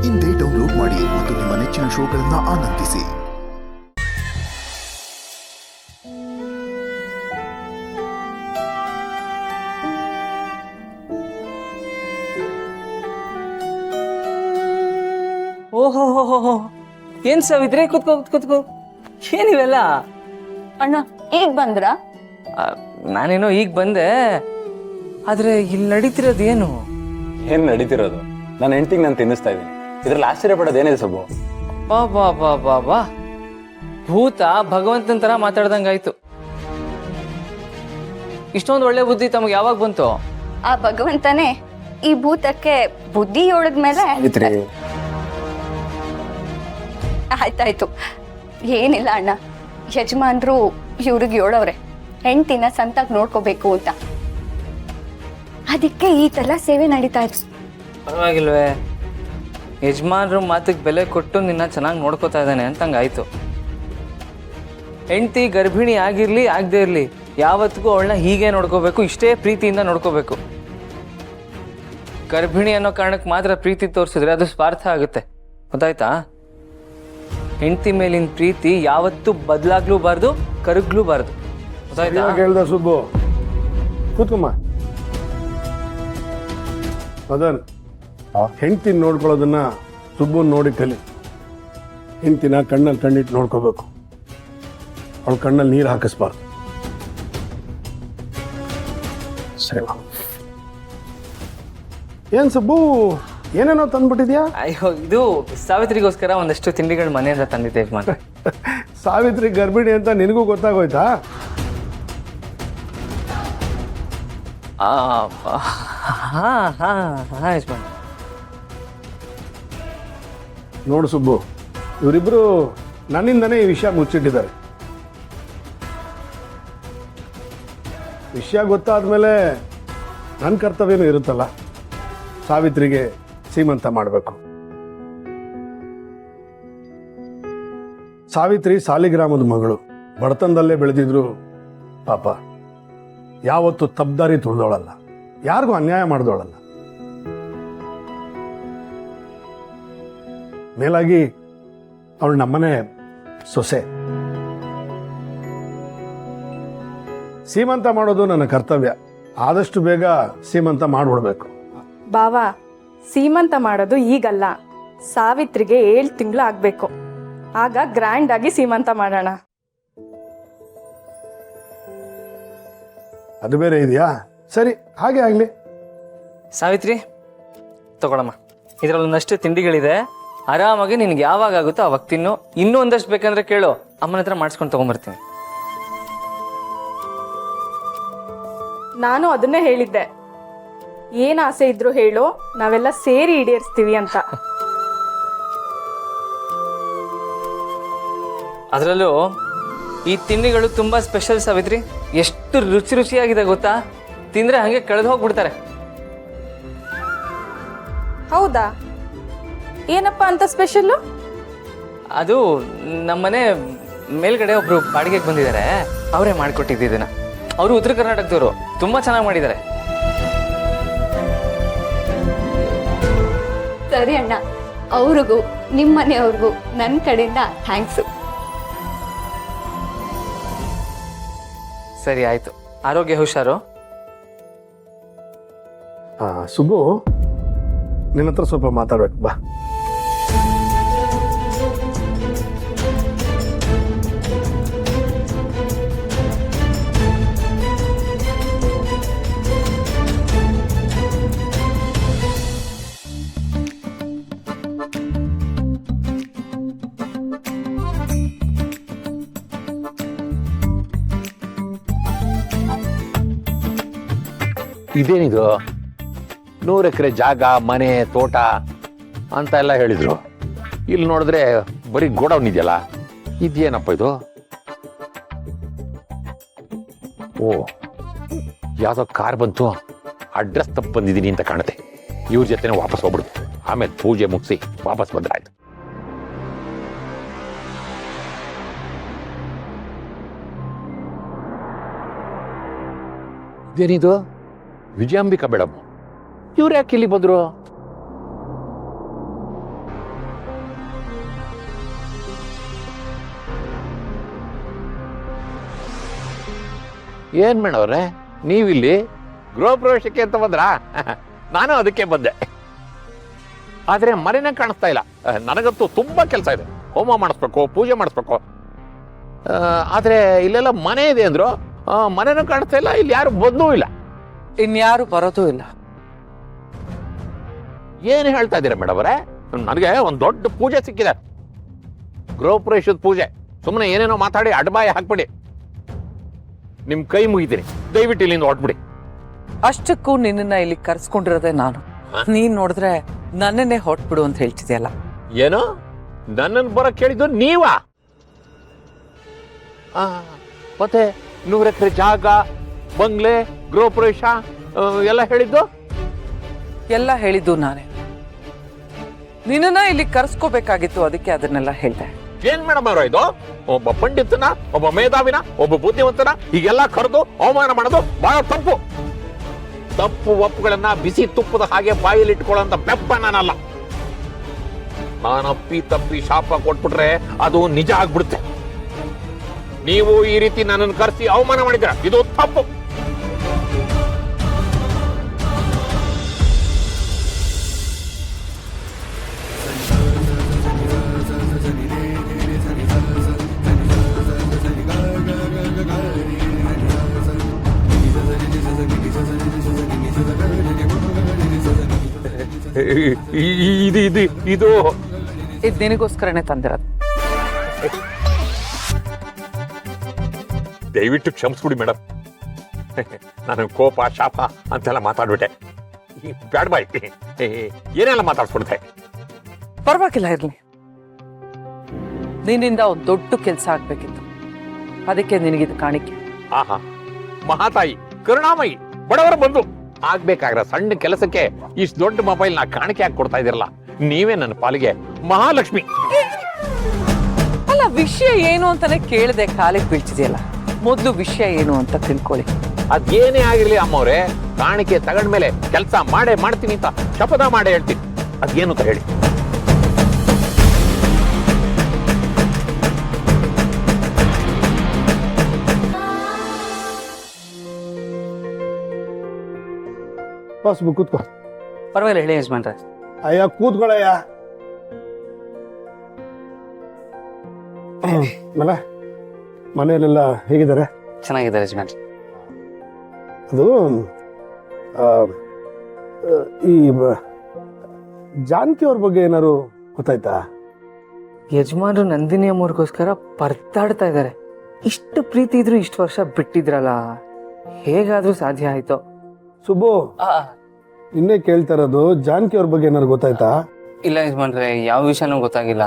ಇಂದೇ ಡೌನ್ಲೋಡ್ ಮಾಡಿ ಮತ್ತು ನಿಮ್ಮ ನೆಚ್ಚಿನ ಶೋಗಳನ್ನು ಆನಂದಿಸಿ. ಓಹೋ ಏನ್ ಸಾವಿತ್ರಿ, ಕುತ್ಕೋ. ಏನಿವೆಲ್ಲ? ಅಣ್ಣ ಈಗ ಬಂದ್ರ? ನಾನೇನೋ ಈಗ ಬಂದೆ, ಆದ್ರೆ ಇಲ್ಲಿ ನಡೀತಿರೋದು ಏನು? ಏನ್ ನಡೀತಿರೋದು? ನನ್ನ ಹೆಂಡತಿಗೆ ನಾನು ತಿನ್ನಿಸ್ತಾ ಇದ್ದೀನಿ. ಇದ್ರಲ್ಲಿ ಆಶ್ಚರ್ಯ ಪಡೋದು ಏನಿದೆ ಸಬ್ಬು? ಬಾ ಭೂತ ಭಗವಂತನ ತರ ಮಾತಾಡ್ದಂಗಾಯ್ತು. ಇಷ್ಟೊಂದು ಒಳ್ಳೆ ಬುದ್ಧಿ ತಮಗೆ ಯಾವಾಗ ಬಂತು? ಆ ಭಗವಂತನೇ ಈ ಭೂತಕ್ಕೆ ಬುದ್ಧಿ ಹೇಳಿದ್ಮೇಲೆ ಆಯ್ತಾಯ್ತು. ಏನಿಲ್ಲ ಅಣ್ಣ, ಯಜಮಾನ್ರು ಇವ್ರಿಗೆ ಹೇಳವ್ರೆ ಹೆಂಡ್ತಿನ ಸಂತಾಗ್ ನೋಡ್ಕೋಬೇಕು ಅಂತ. ಅದಕ್ಕೆ ಈ ತರ ಸೇವೆ ನಡೀತಾ ಇತ್ತು. ಪರವಾಗಿಲ್ವೇ, ಯಜಮಾನ್ರು ಮಾತಿಗೆ ಬೆಲೆ ಕೊಟ್ಟು ನಿನ್ನ ಚೆನ್ನಾಗಿ ನೋಡ್ಕೋತಾ ಇದ್ದಾನೆ ಅಂತ ಹಂಗಾಯ್ತು. ಹೆಂಡ್ತಿ ಗರ್ಭಿಣಿ ಆಗಿರ್ಲಿ ಆಗದೆ ಇರ್ಲಿ, ಯಾವತ್ತಿಗೂ ಅವಳನ್ನ ಹೀಗೆ ನೋಡ್ಕೋಬೇಕು, ಇಷ್ಟೇ ಪ್ರೀತಿಯಿಂದ ನೋಡ್ಕೋಬೇಕು. ಗರ್ಭಿಣಿ ಅನ್ನೋ ಕಾರಣಕ್ಕೆ ಮಾತ್ರ ಪ್ರೀತಿ ತೋರಿಸಿದ್ರೆ ಅದು ಸ್ವಾರ್ಥ ಆಗುತ್ತೆ, ಗೊತ್ತಾಯ್ತಾ? ಹೆಂಡತಿ ಮೇಲಿನ ಪ್ರೀತಿ ಯಾವತ್ತೂ ಬದಲಾಗ್ಲೂಬಾರ್ದು, ಕರಗ್ಲೂಬಾರ್ದು, ಗೊತ್ತಾಯ್ತಾ? ಕೇಳ್ದ ಸುಬ್ಬು, ಕೂತ್ಕಮ್ಮ. ಮದನ್, ಹೆಂಡ್ತಿನ ನೋಡ್ಕೊಳ್ಳೋದನ್ನ ಸುಬ್ಬನ್ ನೋಡಿ ಕಲಿ. ಹೆಂಡ್ತಿನ ಕಣ್ಣಲ್ಲಿ ಕಣ್ಣಿಟ್ಟು ನೋಡ್ಕೋಬೇಕು, ಅವಳ ಕಣ್ಣಲ್ಲಿ ನೀರು ಹಾಕಿಸ್ಬಾರ್ದು. ಸರಿ. ಏನ್ ಸುಬ್ಬು, ಏನೇನೋ ತಂದ್ಬಿಟ್ಟಿದ್ಯಾ? ಅಯ್ಯೋ, ಇದು ಸಾವಿತ್ರಿಗೋಸ್ಕರ ಒಂದಷ್ಟು ತಿಂಡಿಗಳು ಮನೆಯಿಂದ ತಂದಿದ್ದೆ ಯಜಮಾನ್. ಸಾವಿತ್ರಿ ಗರ್ಭಿಣಿ ಅಂತ ನಿನಗೂ ಗೊತ್ತಾಗೋಯ್ತಾ? ಹಾ ಯಜಮಾನ್. ನೋಡು ಸುಬ್ಬು, ಇವರಿಬ್ರು ನನ್ನಿಂದನೇ ಈ ವಿಷಯ ಮುಚ್ಚಿಟ್ಟಿದ್ದಾರೆ. ವಿಷಯ ಗೊತ್ತಾದ್ಮೇಲೆ ನನ್ನ ಕರ್ತವ್ಯನೂ ಇರುತ್ತಲ್ಲ, ಸಾವಿತ್ರಿಗೆ ಸೀಮಂತ ಮಾಡಬೇಕು. ಸಾವಿತ್ರಿ ಸಾಲಿಗ್ರಾಮದ ಮಗಳು, ಬಡತನದಲ್ಲೇ ಬೆಳೆದಿದ್ರು. ಪಾಪ ಯಾವತ್ತು ತಬ್ದಾರಿ ತುಳಿದೋಳಲ್ಲ, ಯಾರಿಗೂ ಅನ್ಯಾಯ ಮಾಡಿದೋಳಲ್ಲ. ಮೇಲಾಗಿ ಅವಳು ನಮ್ಮನೆ ಸೊಸೆ. ಸೀಮಂತ ಮಾಡೋದು ನನ್ನ ಕರ್ತವ್ಯ. ಆದಷ್ಟು ಬೇಗ ಸೀಮಂತ ಮಾಡ್ಬಿಡ್ಬೇಕು. ಬಾವಾ, ಸೀಮಂತ ಮಾಡೋದು ಈಗಲ್ಲ, ಸಾವಿತ್ರಿಗೆ 7 ತಿಂಗಳು ಆಗ್ಬೇಕು. ಆಗ ಗ್ರ್ಯಾಂಡ್ ಆಗಿ ಸೀಮಂತ ಮಾಡೋಣ. ಅದು ಬೇರೆ ಇದೆಯಾ? ಸರಿ, ಹಾಗೆ ಆಗ್ಲಿ. ಸಾವಿತ್ರಿ ತಗೊಳಮ್ಮ, ಇದರಲ್ಲಿ ಒಂದಷ್ಟು ತಿಂಡಿಗಳಿದೆ, ಆರಾಮಾಗಿ ನಿನ್ಗೆ ಯಾವಾಗ ಆಗುತ್ತೋ ಅವಾಗ ತಿನ್ನು. ಇನ್ನೂ ಒಂದಷ್ಟು ಬೇಕಂದ್ರೆ ಕೇಳು, ಅಮ್ಮನ ಹತ್ರ ಮಾಡಿಸ್ಕೊಂಡು ತಗೊಂಬರ್ತೀನಿ. ನಾನು ಅದನ್ನೇ ಹೇಳಿದ್ದೆ, ಏನ್ ಆಸೆ ಇದ್ರು ಹೇಳು, ನಾವೆಲ್ಲ ಸೇರಿ ಈಡೇರಿಸ್ತೀವಿ ಅಂತ. ಅದರಲ್ಲೂ ಈ ತಿಂಡಿಗಳು ತುಂಬಾ ಸ್ಪೆಷಲ್ ಸಾವಿತ್ರಿ. ಎಷ್ಟು ರುಚಿಯಾಗಿದೆ ಗೊತ್ತಾ? ತಿಂದ್ರೆ ಹಂಗೆ ಕಳೆದು ಹೋಗ್ಬಿಡ್ತಾರೆ. ಹೌದಾ? ಏನಪ್ಪ ಅಂತ ಸ್ಪೆಷಲ್ಲು? ಅದು ನಮ್ಮನೆ ಮೇಲ್ಗಡೆ ಒಬ್ರು ಬಾಡಿಗೆಗೆ ಬಂದಿದ್ದಾರೆ, ಅವರೇ ಮಾಡಿಕೊಟ್ಟಿದ್ದು ಇದನ್ನ. ಅವರು ಉತ್ತರ ಕರ್ನಾಟಕದವರು, ತುಂಬಾ ಚೆನ್ನಾಗಿ ಮಾಡಿದ್ದಾರೆ. ಸರಿ ಅಣ್ಣ, ಅವ್ರಿಗೂ ನಿಮ್ಮನೆಯವ್ರಿಗೂ ನನ್ನ ಕಡೆಯಿಂದ ಥ್ಯಾಂಕ್ಸು. ಸರಿ ಆಯ್ತು, ಆರೋಗ್ಯ ಹುಷಾರು. ಸುಬ್ಬು, ನಿನ್ನ ಹತ್ರ ಸ್ವಲ್ಪ ಮಾತಾಡ್ಬೇಕು, ಬಾ. ಇದೇನಿದು? 100 ಎಕರೆ ಜಾಗ, ಮನೆ, ತೋಟ ಅಂತ ಎಲ್ಲ ಹೇಳಿದ್ರು. ಇಲ್ಲಿ ನೋಡಿದ್ರೆ ಬರೀ ಗೋಡೌನ್ ಇದೆಯಲ್ಲ, ಇದೇನಪ್ಪ ಇದು? ಓ, ಯಾವುದೋ ಕಾರ್ ಬಂತು, ಅಡ್ರೆಸ್ ತಪ್ಪು ಬಂದಿದ್ದೀನಿ ಅಂತ ಕಾಣುತ್ತೆ. ಇವ್ರ ಜೊತೆನೇ ವಾಪಸ್ ಹೋಗ್ಬಿಡುದು, ಆಮೇಲೆ ಪೂಜೆ ಮುಗಿಸಿ ವಾಪಸ್ ಬಂದ್ರಾಯ್ತು. ಇದೇನಿದು? ವಿಜಯಾಂಬಿಕಾ ಮೇಡಮ್, ಇವ್ರು ಯಾಕೆ ಇಲ್ಲಿ ಬಂದ್ರು? ಏನ್ ಮೇಡವ್ರೆ ನೀವಿಲ್ಲಿ ಗೃಹ ಪ್ರವೇಶಕ್ಕೆ ಅಂತ ಬಂದ್ರಾ? ನಾನು ಅದಕ್ಕೆ ಬಂದೆ. ಆದ್ರೆ ಮನೆನೇ ಕಾಣಿಸ್ತಾ ಇಲ್ಲ. ನನಗಂತೂ ತುಂಬಾ ಕೆಲಸ ಇದೆ. ಹೋಮ ಮಾಡಿಸ್ಬೇಕು, ಪೂಜೆ ಮಾಡಿಸ್ಬೇಕು. ಆದ್ರೆ ಇಲ್ಲೆಲ್ಲ ಮನೆ ಇದೆ ಅಂದ್ರು, ಮನೆನೂ ಕಾಣಿಸ್ತಾ ಇಲ್ಲ, ಇಲ್ಲಿ ಯಾರು ಬಂದೂ ಇಲ್ಲ. ಇನ್ಯಾರು ಬರೋದೂ ಇಲ್ಲ. ಏನ್ ಹೇಳ್ತಾ ಇದ್ದೀರಾ ಮೇಡಮ್ ಅವರೇ? ನನಗೆ ಒಂದ್ ದೊಡ್ಡ ಪೂಜೆ ಸಿಕ್ಕಿದೆ, ಗೃಹ ಪ್ರವೇಶದ ಪೂಜೆ. ಸುಮ್ಮನೆ ಏನೇನೋ ಮಾತಾಡಿ ಅಡ್ಬಾಯಿ ಹಾಕ್ಬಿಡಿ. ನಿಮ್ ಕೈ ಮುಗಿತೀನಿ, ದಯವಿಟ್ಟು ಇಲ್ಲಿಂದ ಹೊಟ್ಬಿಡಿ. ಅಷ್ಟಕ್ಕೂ ನಿನ್ನನ್ನ ಇಲ್ಲಿ ಕರ್ಸ್ಕೊಂಡಿರೋದೆ ನಾನು. ನೀನ್ ನೋಡಿದ್ರೆ ನನ್ನನ್ನೇ ಹೊಟ್ಬಿಡು ಅಂತ ಹೇಳ್ತಿದ್ಯಲ್ಲ. ಏನು ನನ್ನನ್ನು ಬರಕ್ ಕೇಳಿದ್ದು ನೀವಾ? ಮತ್ತೆ 100 ಎಕರೆ ಜಾಗ, ಬಂಗ್ಲೆ, ಗೃಹ ಪ್ರವೇಶ ಎಲ್ಲ ಹೇಳಿದ್ದು? ಎಲ್ಲ ಹೇಳಿದ್ದು ನಾನೇ. ನಿನ್ನನ್ನ ಇಲ್ಲಿ ಕರ್ಸ್ಕೋಬೇಕಾಗಿತ್ತು, ಅದಕ್ಕೆ ಅದನ್ನೆಲ್ಲ ಹೇಳ್ದೆ. ಏನ್ ಮೇಡಮ್ ಅವರ ಇದು? ಒಬ್ಬ ಪಂಡಿತನ, ಒಬ್ಬ ಮೇಧಾವಿನ, ಒಬ್ಬ ಬುದ್ಧಿವಂತನ ಹೀಗೆಲ್ಲ ಕರೆದು ಅವಮಾನ ಮಾಡೋದು ಬಹಳ ತಪ್ಪು. ತಪ್ಪು ಒಪ್ಪುಗಳನ್ನ ಬಿಸಿ ತುಪ್ಪದ ಹಾಗೆ ಬಾಯಲ್ಲಿ ಇಟ್ಕೊಳ್ಳೋಂತ ಬೆಪ್ಪ ನಾನಲ್ಲ. ನಾನು ಅಪ್ಪಿ ತಪ್ಪಿ ಶಾಪ ಕೊಟ್ಬಿಟ್ರೆ ಅದು ನಿಜ ಆಗ್ಬಿಡುತ್ತೆ. ನೀವು ಈ ರೀತಿ ನನ್ನನ್ನು ಕರೆಸಿ ಅವಮಾನ ಮಾಡಿದ್ರ, ಇದು ತಪ್ಪು. ಇದು ಇದು ಇದು ಇದು ನಿನಗೋಸ್ಕರನೇ ತಂದಿರೋದು. ದಯವಿಟ್ಟು ಕ್ಷಮಿಸ್ಬಿಡಿ ಮೇಡಮ್. ನಾನು ಕೋಪ ಶಾಪ ಅಂತೆಲ್ಲ ಮಾತಾಡ್ಬಿಟ್ಟೆ. ಬ್ಯಾಡ್ ಬಾಯ್, ಏನೆಲ್ಲ ಮಾತಾಡ್ಸ್ಬಿಡ್ತೆ. ಪರವಾಗಿಲ್ಲ, ಇರ್ಲಿ. ನಿನ್ನಿಂದ ಒಂದು ದೊಡ್ಡ ಕೆಲಸ ಆಗ್ಬೇಕಿತ್ತು, ಅದಕ್ಕೆ ನಿನಗಿದು ಕಾಣಿಕೆ. ಆಹಾ, ಮಹಾತಾಯಿ ಕರುಣಾಮಯಿ, ಬಡವರ ಬಂಧು. ಆಗ್ಬೇಕಾಗಿರೋ ಸಣ್ಣ ಕೆಲಸಕ್ಕೆ ಇಷ್ಟು ದೊಡ್ಡ ಮೊಬೈಲ್ ನಾ ಕಾಣಿಕೆ ಹಾಕಿ ಕೊಡ್ತಾ ಇದ್ದೀರಲ್ಲ, ನೀವೇ ನನ್ನ ಪಾಲಿಗೆ ಮಹಾಲಕ್ಷ್ಮಿ. ಅಲ್ಲ, ವಿಷಯ ಏನು ಅಂತಾನೆ ಕೇಳದೆ ಕಾಲಿಗೆ ಬೀಳ್ತಿದೆಯಲ್ಲ. ಮೊದಲು ವಿಷಯ ಏನು ಅಂತ ತಿಳ್ಕೊಳ್ಳಿ. ಅದೇನೇ ಆಗಿರ್ಲಿ ಅಮ್ಮವ್ರೆ, ಕಾಣಿಕೆ ತಗೊಂಡ್ಮೇಲೆ ಕೆಲಸ ಮಾಡೇ ಮಾಡ್ತೀನಿ ಅಂತ ಶಪಥ ಮಾಡೇ ಹೇಳ್ತೀನಿ. ಅದೇನು ಅಂತ ಹೇಳಿ. ಸುಬ್ಬು ಕೂತ್ಕೋ. ಪರವಾಗಿಲ್ಲ, ಹೇಳಿ ಯಜಮಾನ್ರೆ. ಅಯ್ಯ ಕೂತ್ಕೊಳ್ಳಯ್ಯ. ಮನೆಯಲ್ಲೆಲ್ಲ ಹೇಗಿದ್ದಾರೆ? ಚೆನ್ನಾಗಿದ್ದಾರೆ ಯಜಮಾನ್ರೆ. ಅದು ಈ ಜಾನಕಿ ಅವ್ರ ಬಗ್ಗೆ ಏನಾದ್ರು ಗೊತ್ತಾಯ್ತಾ? ಯಜಮಾನ್ರು ನಂದಿನಿ ಅಮ್ಮವ್ರಿಗೋಸ್ಕರ ಪರದಾಡ್ತಾ ಇದ್ದಾರೆ. ಇಷ್ಟು ಪ್ರೀತಿ ಇದ್ರು ಇಷ್ಟು ವರ್ಷ ಬಿಟ್ಟಿದ್ರಲ್ಲ, ಹೇಗಾದ್ರೂ ಸಾಧ್ಯ ಆಯ್ತು? ಸುಬ್ಬು, ಇನ್ನೇ ಕೇಳ್ತಾ ಇರೋದು, ಜಾನಕಿ ಅವ್ರ ಬಗ್ಗೆ ಏನಾದ್ರು ಗೊತ್ತಾಯ್ತಾ? ಇಲ್ಲ ಯಜಮಾನ್ರೆ, ಯಾವ ವಿಷಯನೂ ಗೊತ್ತಾಗಿಲ್ಲ.